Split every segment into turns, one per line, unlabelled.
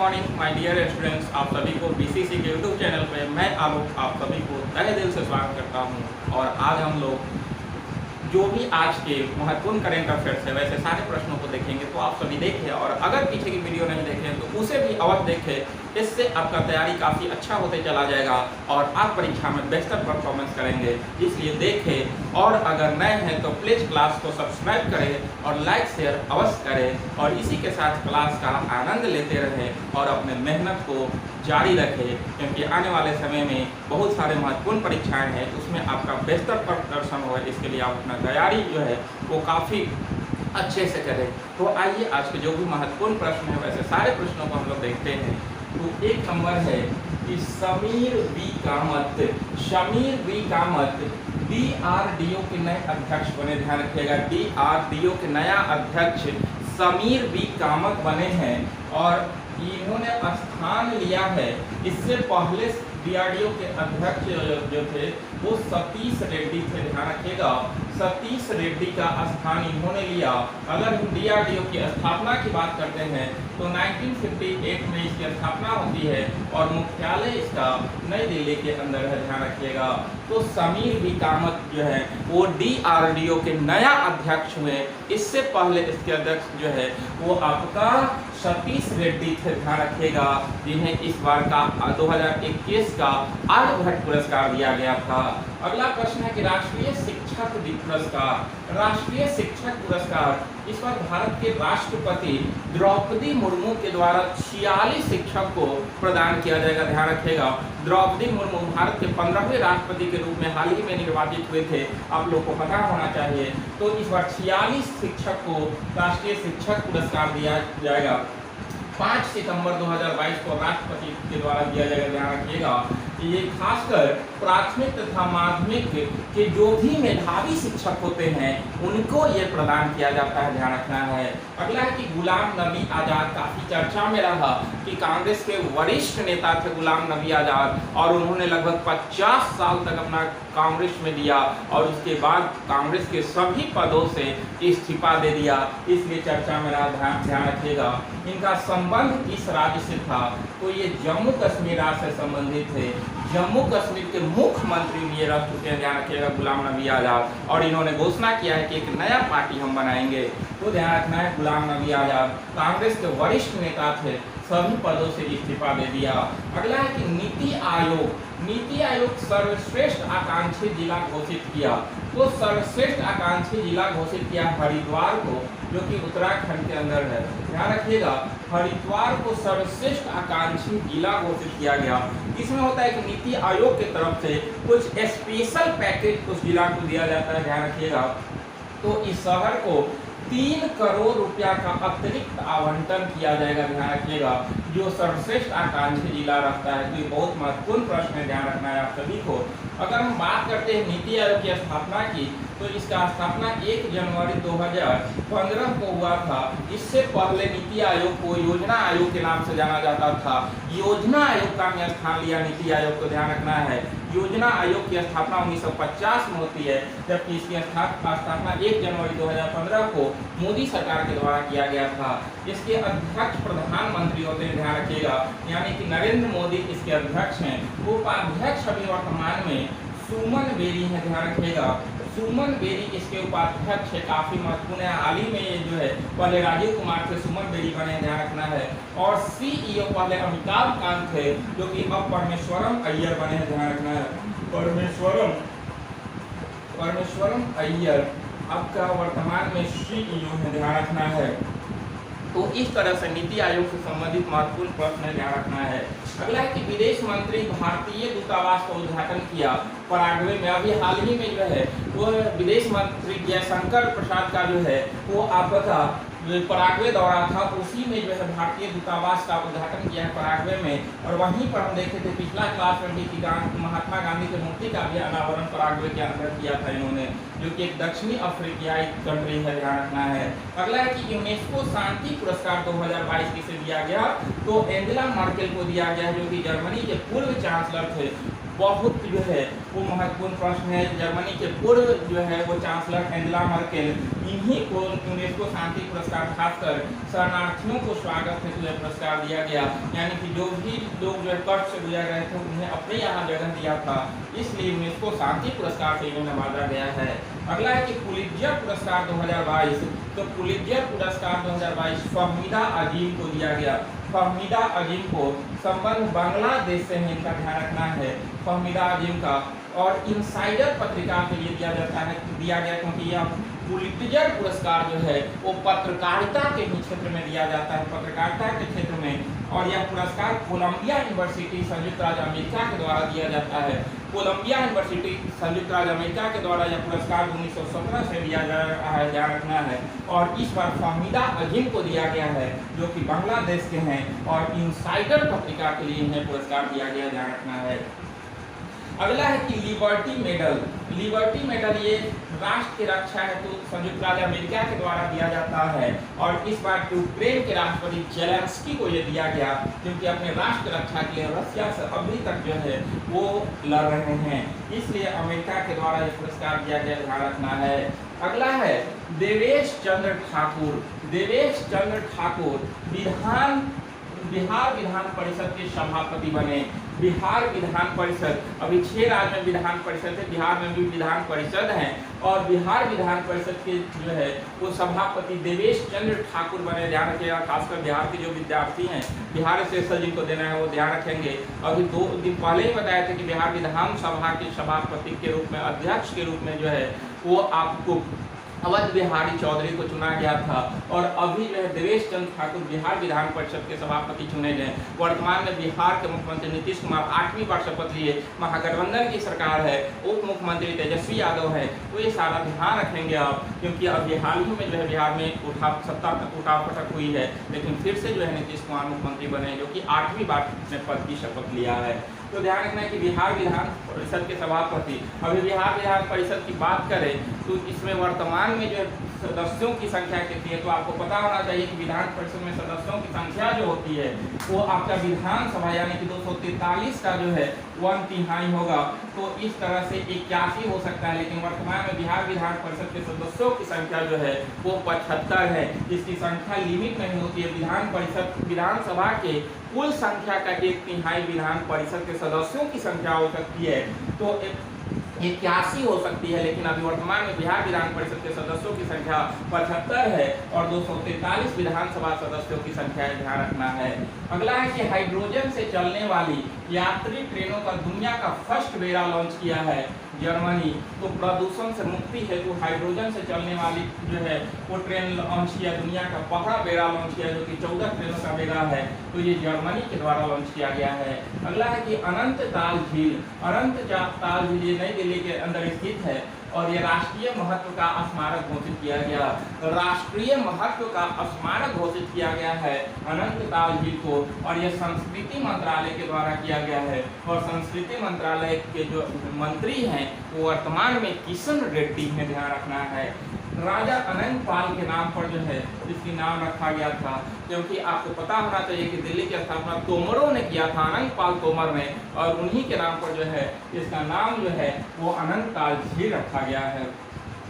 Morning my dear students, आप सभी को बीसीसी के यूट्यूब चैनल पे मैं आलोक आप सभी को तहे दिल से स्वागत करता हूं। और आज हम लोग जो भी आज के महत्वपूर्ण करेंट अफेयर्स है वैसे सारे प्रश्नों को देखेंगे। तो आप सभी देखें और अगर पीछे की वीडियो नहीं देखें तो उसे भी अवश्य देखें। इससे आपका तैयारी काफ़ी अच्छा होते चला जाएगा और आप परीक्षा में बेहतर परफॉर्मेंस करेंगे। इसलिए देखें और अगर नए हैं तो प्लीज़ क्लास को सब्सक्राइब करें और लाइक शेयर अवश्य करें और इसी के साथ क्लास का आनंद लेते रहें और अपने मेहनत को जारी रखें, क्योंकि आने वाले समय में बहुत सारे महत्वपूर्ण परीक्षाएं हैं उसमें आपका बेहतर प्रदर्शन हो। इसके लिए आप अपना तैयारी जो है वो काफ़ी अच्छे से करें। तो आइए आज के जो भी महत्वपूर्ण प्रश्न है वैसे सारे प्रश्नों को हम लोग देखते हैं। तो एक नंबर है कि समीर वी कामत DRDO के नए अध्यक्ष बने। ध्यान रखिएगा, DRDO के नया अध्यक्ष समीर वी कामत बने हैं और इन्होंने स्थान लिया है। इससे पहले DRDO के अध्यक्ष जो थे वो सतीश रेड्डी थे। ध्यान रखिएगा, सतीश रेड्डी का स्थान इन्होंने लिया। अगर हम DRDO की स्थापना की बात करते हैं तो 1958 में इसकी स्थापना होती है और मुख्यालय इसका नई दिल्ली के अंदर है। ध्यान रखिएगा, तो समीर वी कामत जो है वो DRDO के नया अध्यक्ष हुए। इससे पहले इसके अध्यक्ष जो है वो आपका सतीश रेड्डी थे। ध्यान रखिएगा, जिन्हें इस बार का 2021 का आर्यभट्ट पुरस्कार दिया गया था। अगला प्रश्न है कि राष्ट्रीय शिक्षक पुरस्कार। राष्ट्रीय शिक्षक पुरस्कार इस बार भारत के राष्ट्रपति द्रौपदी मुर्मू के द्वारा 46 शिक्षक को प्रदान किया जाएगा। ध्यान रखिएगा, द्रौपदी मुर्मू भारत के 15वें राष्ट्रपति के रूप में हाल ही में निर्वाचित हुए थे, आप लोग को पता होना चाहिए। तो इस बार 46 शिक्षक को राष्ट्रीय शिक्षक पुरस्कार दिया जाएगा। 5 सितंबर 2022 को राष्ट्रपति के द्वारा दिया जाएगा। ध्यान रखिएगा, ये खासकर प्राथमिक तथा माध्यमिक के जो भी मेधावी शिक्षक होते हैं उनको ये प्रदान किया जाता है। ध्यान रखना है। अगला है कि गुलाम नबी आज़ाद। काफ़ी चर्चा में रहा कि कांग्रेस के वरिष्ठ नेता थे गुलाम नबी आज़ाद और उन्होंने लगभग 50 साल तक अपना कांग्रेस में दिया और उसके बाद कांग्रेस के सभी पदों से इस्तीफा दे दिया, इसलिए चर्चा में रहा। ध्यान रखिएगा, इनका संबंध किस राज्य से था तो ये जम्मू कश्मीर राज्य से संबंधित थे। जम्मू कश्मीर के मुख्यमंत्री ये रह चुके हैं। ध्यान रखिएगा, गुलाम नबी आज़ाद, और इन्होंने घोषणा किया है कि एक नया पार्टी हम बनाएंगे। तो ध्यान रखना है, गुलाम नबी आज़ाद कांग्रेस के वरिष्ठ नेता थे, सभी पदों से इस्तीफा दे दिया। अगला है कि नीति आयोग सर्वश्रेष्ठ आकांक्षी जिला घोषित किया। तो सर्वश्रेष्ठ आकांक्षी जिला घोषित किया हरिद्वार को, जो कि उत्तराखंड के अंदर है। ध्यान रखिएगा, हरिद्वार को सर्वश्रेष्ठ आकांक्षी जिला घोषित किया गया। इसमें होता है कि नीति आयोग की तरफ से कुछ स्पेशल पैकेज उस जिला को दिया जाता है। ध्यान रखिएगा, तो इस शहर को 3 करोड़ रुपया का अतिरिक्त आवंटन किया जाएगा। ध्यान रखिएगा, जो सर्वश्रेष्ठ आकांक्षी जिला रखता है। तो ये बहुत महत्वपूर्ण प्रश्न है, ध्यान रखना है आप सभी को। अगर हम बात करते हैं नीति आयोग की स्थापना की तो इसका स्थापना 1 जनवरी 2015 को हुआ था। इससे पहले नीति आयोग को योजना आयोग के नाम से जाना जाता था। योजना आयोग का स्थान लिया नीति आयोग को। ध्यान रखना है, योजना आयोग की स्थापना 1950 में होती है, जबकि इसकी स्थापना 1 जनवरी 2015 को मोदी सरकार के द्वारा किया गया था। इसके अध्यक्ष प्रधानमंत्री होते हैं। ध्यान रखिएगा, यानी कि नरेंद्र मोदी इसके अध्यक्ष हैं। उपाध्यक्ष अभी वर्तमान में सुमन बेरी है। ध्यान रखिएगा, सुमन बेरी इसके उपाध्यक्ष है। काफी महत्वपूर्ण है, हाल ही में ये जो है पहले राजीव कुमार थे, सुमन बेरी बने। ध्यान रखना है, और CEO पहले अमिताभ कांत थे, जो कि अब परमेश्वरम अय्यर बने हैं। ध्यान रखना है, परमेश्वरम अय्यर आपका वर्तमान में CEO है। ध्यान रखना है, तो इस तरह से नीति आयोग से संबंधित महत्वपूर्ण प्रश्न ध्यान रखना है। अगला है कि विदेश मंत्री भारतीय दूतावास का उद्घाटन किया पराग्वे में। अभी हाल ही में जो है वो विदेश मंत्री जयशंकर प्रसाद का जो है वो आपका पराग्वे दौरा था, उसी में जो है भारतीय दूतावास का उद्घाटन किया है पराग्वे में। और वहीं पर हम देखे थे पिछला क्लास में भी कि महात्मा गांधी की मूर्ति का भी अनावरण पराग्वे के अंदर किया था इन्होंने, जो कि एक दक्षिणी अफ्रीकियाई कंट्री है। ध्यान रखना है। अगला है कि यूनेस्को शांति पुरस्कार 2022 किसे दिया गया तो एंजेला मर्केल को दिया गया, जो कि जर्मनी के पूर्व चांसलर थे। बहुत जो है वो महत्वपूर्ण प्रश्न है। जर्मनी के पूर्व जो है वो चांसलर एंजेला मर्केल, इन्हीं को यूनेस्को शांति पुरस्कार खासकर शरणार्थियों को स्वागत हेतु यह पुरस्कार दिया गया, यानी कि जो भी लोग जो है कष्ट से गुजर रहे थे उन्हें अपने यहाँ जगह दिया था, इसलिए यूनेस्को शांति पुरस्कार से इन्हें नवाजा गया है। अगला है कि पुलित्जर पुरस्कार 2022, तो पुलित्जर पुरस्कार 2022 फहमीदा अजीम को दिया गया। फहमीदा अजीम को संबंध बांग्लादेश से ही इनका ध्यान रखना है, फहमीदा अजीम का, और इनसाइडर पत्रिका के लिए दिया गया क्योंकि यह पुलित्जर पुरस्कार जो है वो पत्रकारिता के ही क्षेत्र में दिया जाता है, पत्रकारिता के क्षेत्र में। और यह पुरस्कार कोलंबिया यूनिवर्सिटी संयुक्त राज्य अमेरिका के द्वारा दिया जाता है। कोलंबिया यूनिवर्सिटी संयुक्त राज्य अमेरिका के द्वारा यह पुरस्कार 1917 से दिया जा रहा है, ध्यान रखना है। और इस बार फहमीदा अजीम को दिया गया है जो कि बांग्लादेश के हैं, और इनसाइडर पत्रिका के लिए इन्हें पुरस्कार दिया गया, ध्यान रखना है। अगला है कि लिबर्टी मेडल। लिबर्टी मेडल ये राष्ट्र की रक्षा हेतु संयुक्त राज्य अमेरिका के द्वारा दिया जाता है, और इस बार यूक्रेन के राष्ट्रपति जेलेंस्की को ये दिया गया क्योंकि अपने राष्ट्र की रक्षा के लिए रशिया से अभी तक जो है वो लड़ रहे हैं, इसलिए अमेरिका के द्वारा ये पुरस्कार दिया गया, ध्यान रखना है। अगला है देवेश चंद्र ठाकुर। देवेश चंद्र ठाकुर बिहार विधान परिषद के सभापति बने। बिहार विधान परिषद, अभी 6 राज्य में विधान परिषद है, बिहार में भी विधान परिषद है, और बिहार विधान परिषद के जो है वो सभापति देवेश चंद्र ठाकुर बने, ध्यान रखिएगा। खासकर बिहार के जो विद्यार्थी हैं, बिहार स्पेशल जिनको देना है वो ध्यान रखेंगे। अभी 2 दिन पहले ही बताया था कि बिहार विधानसभा के सभापति के रूप में, अध्यक्ष के रूप में जो है वो आपको अवध बिहारी चौधरी को चुना गया था, और अभी जो है देवेश चंद्र ठाकुर बिहार विधान परिषद के सभापति चुने गए। वर्तमान में बिहार के मुख्यमंत्री नीतीश कुमार 8वीं बार शपथ लिए, महागठबंधन की सरकार है, उप मुख्यमंत्री तेजस्वी यादव है, तो ये सारा ध्यान रखेंगे आप, क्योंकि अभी हाल ही में जो है बिहार में सत्ता उठापटक हुई है, लेकिन फिर से जो है नीतीश कुमार मुख्यमंत्री बने, जो कि 8वीं बार अपने पद की शपथ लिया है। तो ध्यान रखना है कि बिहार विधान परिषद के सभापति, अभी बिहार विधान परिषद की बात करें तो इसमें वर्तमान में जो सदस्यों की संख्या कितनी है, तो आपको पता होना चाहिए कि विधान परिषद में सदस्यों की संख्या जो होती है वो आपका विधानसभा यानी कि 243 का जो है 1/3 होगा, तो इस तरह से 81 हो सकता है, लेकिन वर्तमान में बिहार विधान परिषद के सदस्यों की संख्या जो है वो 75 है। इसकी संख्या लिमिट नहीं होती है, विधानसभा के कुल संख्या का 1/3 विधान परिषद के सदस्यों की संख्या हो सकती है, तो 81 हो सकती है, लेकिन अभी वर्तमान में बिहार विधान परिषद के सदस्यों की संख्या 75 है और 243 विधानसभा सदस्यों की संख्या है, ध्यान रखना है। अगला है कि हाइड्रोजन से चलने वाली यात्री ट्रेनों का दुनिया का फर्स्ट बेड़ा लॉन्च किया है जर्मनी। तो प्रदूषण से मुक्ति हेतु हाइड्रोजन से चलने वाली जो है वो ट्रेन लॉन्च किया, दुनिया का पहला बेड़ा लॉन्च किया, जो कि 14 ट्रेनों का बेड़ा है, तो ये जर्मनी के द्वारा लॉन्च किया गया है। अगला है कि अनंत ताल झील। अनंत ताल झील ये नई दिल्ली के अंदर स्थित है और ये राष्ट्रीय महत्व का स्मारक घोषित किया गया। राष्ट्रीय महत्व का स्मारक घोषित किया गया है अनंत ताल झील को, और यह संस्कृति मंत्रालय के द्वारा किया गया है, और संस्कृति मंत्रालय के जो मंत्री हैं वो वर्तमान में किशन रेड्डी है, ध्यान रखना है। राजा अनंत पाल के नाम पर जो है इसकी नाम रखा गया था, क्योंकि आपको पता होना चाहिए कि दिल्ली की स्थापना तोमरों ने किया था, अनंत पाल तोमर ने, और उन्हीं के नाम पर जो है इसका नाम जो है वो अनंत ताल झील रखा गया है।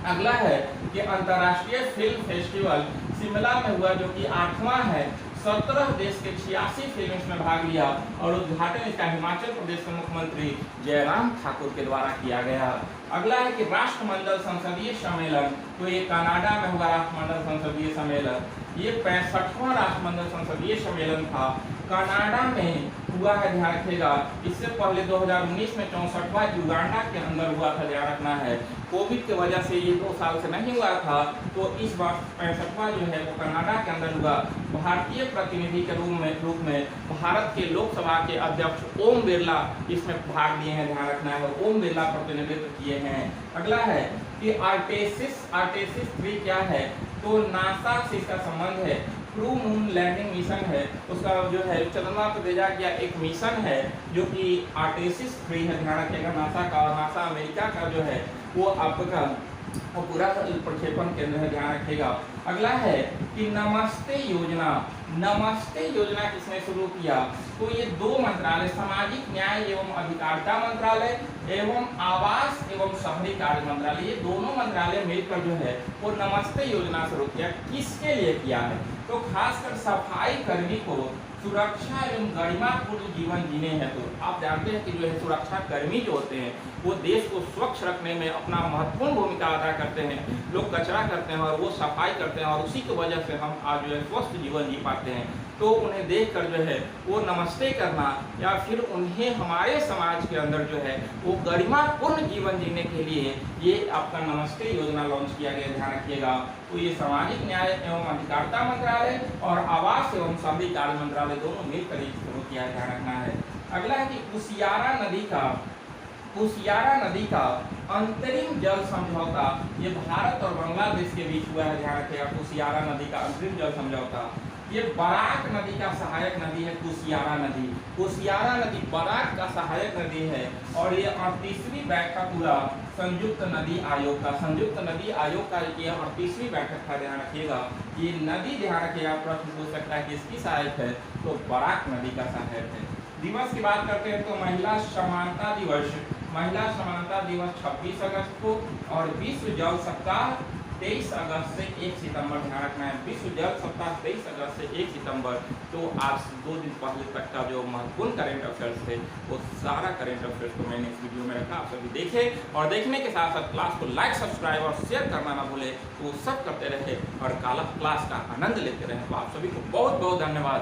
अगला है कि अंतर्राष्ट्रीय फिल्म फेस्टिवल शिमला में हुआ, जो कि 8वां है। 17 देश के 86 फिल्म इसमें भाग लिया, और उद्घाटन इसका हिमाचल प्रदेश के मुख्यमंत्री जयराम ठाकुर के द्वारा किया गया। अगला है कि राष्ट्रमंडल संसदीय सम्मेलन, तो ये कनाडा में हुआ राष्ट्रमंडल संसदीय सम्मेलन, ये 65वां राष्ट्रमंडल संसदीय सम्मेलन था, कनाडा में हुआ है, ध्यान रखिएगा। इससे पहले 2019 में 64वां युगांडा के अंदर हुआ था, ध्यान रखना है। कोविड की वजह से ये 2 साल से नहीं हुआ था, तो इस बार 65वां जो है वो कनाडा के अंदर हुआ। भारतीय प्रतिनिधि के रूप में भारत के लोकसभा के अध्यक्ष ओम बिरला इसमें भाग लिए हैं, ध्यान रखना है, ओम बिरला प्रतिनिधित्व किए हैं। अगला है कि आर्टेसिस 3 क्या है, तो नासा से इसका संबंध है, क्रू मून लैंडिंग मिशन है, उसका जो है चंद्रमा पर भेजा गया एक मिशन है जो कि आर्टेसिस 3 है, ध्यान रखिएगा। नासा अमेरिका का जो है वो आपका पूरा प्रक्षेपण केंद्र है, ध्यान रखिएगा। अगला है कि नमस्ते योजना, नमस्ते योजना किसने शुरू किया? तो ये दो मंत्रालय, सामाजिक न्याय एवं अधिकारिता मंत्रालय एवं आवास एवं शहरी कार्य मंत्रालय, ये दोनों मंत्रालय मिलकर जो है वो नमस्ते योजना शुरू किया। किसके लिए किया है? तो खासकर सफाई कर्मी को सुरक्षा एवं गरिमापूर्ण जीवन जीने हैं। तो आप जानते हैं कि जो है सुरक्षा कर्मी जो होते हैं वो देश को स्वच्छ रखने में अपना महत्वपूर्ण भूमिका अदा करते हैं। लोग कचरा करते हैं और वो सफाई करते हैं और उसी की वजह से हम आज जो है स्वस्थ जीवन जी पाते हैं। तो उन्हें देखकर जो है वो नमस्ते करना या फिर उन्हें हमारे समाज के अंदर जो है वो गरिमापूर्ण जीवन जीने के लिए ये आपका नमस्ते योजना लॉन्च किया गया, ध्यान रखिएगा। तो ये सामाजिक न्याय एवं अधिकारिता मंत्रालय और आवास एवं शहरी कार्य मंत्रालय दोनों मिलकर शुरू किया है, ध्यान रखना है। अगला है कि कुशियारा नदी का अंतरिम जल समझौता, ये भारत और बांग्लादेश के बीच हुआ है, ध्यान रखिएगा। कुशियारा नदी का अंतरिम जल समझौता, ये बराक नदी का सहायक नदी है कुशियारा नदी। कुशियारा नदी बराक का सहायक नदी है और ये 38वीं बैठक हुआ संयुक्त नदी आयोग का। संयुक्त नदी आयोग का ये 38वीं बैठक का, ध्यान रखिएगा। ये नदी, ध्यान रखिएगा, प्रश्न पूछ सकता है किसकी सहायक है? तो बराक नदी का सहायक है। दिवस की बात करते हैं तो महिला समानता दिवस 26 अगस्त को और विश्व जल सप्ताह 23 अगस्त से 1 सितंबर, ध्यान रखना है। विश्व जल सप्ताह 23 अगस्त से 1 सितंबर। तो आज 2 दिन पहले तक का जो महत्वपूर्ण करेंट अफेयर्स थे वो सारा करेंट अफेयर्स को मैंने इस वीडियो में रखा, आप सभी देखें और देखने के साथ साथ क्लास को लाइक, सब्सक्राइब और शेयर करना ना भूले। तो वो सब करते रहे और क्लास का आनंद लेते रहे। तो आप सभी को बहुत बहुत धन्यवाद।